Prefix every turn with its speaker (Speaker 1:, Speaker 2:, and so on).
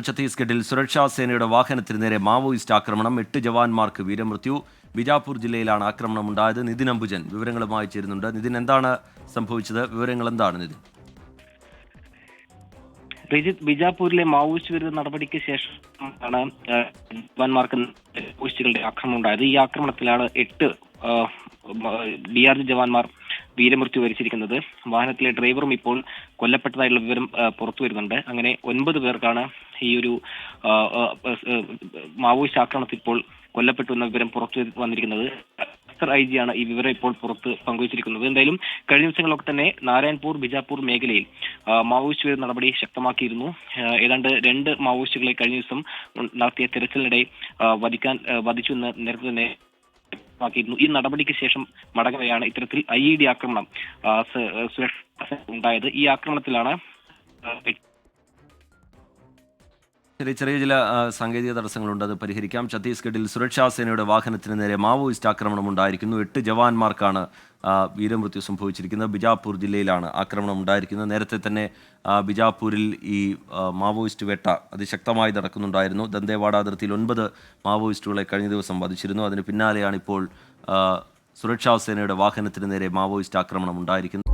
Speaker 1: ഛത്തീസ്ഗഡിൽ സുരക്ഷാ സേനയുടെ വാഹനത്തിന് നേരെ മാവോയിസ്റ്റ് ആക്രമണം 8 ജവാന്മാർക്ക് വീരമൃത്യു. ബിജാപൂർ ജില്ലയിലാണ് ആക്രമണം ഉണ്ടായത്. നിതിൻ അംബുജൻ വിവരങ്ങളുമായി ചേരുന്നുണ്ട്. നിതിൻ, എന്താണ് സംഭവിച്ചത്? വിവരങ്ങൾ എന്താണ് നിതിൻ?
Speaker 2: ബിജാപൂരിലെ മാവോയിസ്റ്റ് വിരുദ്ധ നടപടിക്ക് ശേഷമാണ് ജവാന്മാർക്ക് മാവോയിസ്റ്റുകളുടെ ആക്രമണം ഉണ്ടായത്. ഈ ആക്രമണത്തിലാണ് 8 DRG ജവാന്മാർ വീരമൃത്യു വരിച്ചിരിക്കുന്നത്. വാഹനത്തിലെ ഡ്രൈവറും ഇപ്പോൾ കൊല്ലപ്പെട്ടതായുള്ള വിവരം പുറത്തു വരുന്നുണ്ട്. അങ്ങനെ 9 പേർക്കാണ് ഈ ഒരു മാവോയിസ്റ്റ് ആക്രമണത്തിൽ ഇപ്പോൾ കൊല്ലപ്പെട്ടു എന്ന വിവരം പുറത്തു വന്നിരിക്കുന്നത്. IG ആണ് ഈ വിവരം ഇപ്പോൾ പുറത്ത് പങ്കുവച്ചിരിക്കുന്നത്. എന്തായാലും കഴിഞ്ഞ ദിവസങ്ങളൊക്കെ തന്നെ നാരായൺപൂർ, ബിജാപൂർ മേഖലയിൽ മാവോയിസ്റ്റ് വിരുദ്ധ നടപടി ശക്തമാക്കിയിരുന്നു. ഏതാണ്ട് 2 മാവോയിസ്റ്റുകളെ കഴിഞ്ഞ ദിവസം നടത്തിയ തെരച്ചിലിനിടെ വധിച്ചു എന്ന് നേരത്തെ തന്നെ ാക്കിയിരുന്നു. ഈ നടപടിക്ക് ശേഷം മടങ്ങവെയാണ് ഇത്തരത്തിൽ IED ആക്രമണം ഉണ്ടായത്. ഈ ആക്രമണത്തിലാണ്
Speaker 1: ചെറിയ ചില സാങ്കേതിക തടസ്സങ്ങളുണ്ട്, അത് പരിഹരിക്കാം. ഛത്തീസ്ഗഡിൽ സുരക്ഷാ സേനയുടെ വാഹനത്തിന് നേരെ മാവോയിസ്റ്റ് ആക്രമണം ഉണ്ടായിരിക്കുന്നു. 8 ജവാന്മാർക്കാണ് വീരമൃത്യു സംഭവിച്ചിരിക്കുന്നത്. ബിജാപൂർ ജില്ലയിലാണ് ആക്രമണം ഉണ്ടായിരിക്കുന്നത്. നേരത്തെ തന്നെ ബിജാപൂരിൽ ഈ മാവോയിസ്റ്റ് വേട്ട അതിശക്തമായി നടക്കുന്നുണ്ടായിരുന്നു. ദന്തേവാഡ അതിർത്തിയിൽ 9 മാവോയിസ്റ്റുകളെ കഴിഞ്ഞ ദിവസം വധിച്ചിരുന്നു. അതിന് പിന്നാലെയാണ് ഇപ്പോൾ സുരക്ഷാ സേനയുടെ വാഹനത്തിന് നേരെ മാവോയിസ്റ്റ് ആക്രമണം ഉണ്ടായിരിക്കുന്നത്.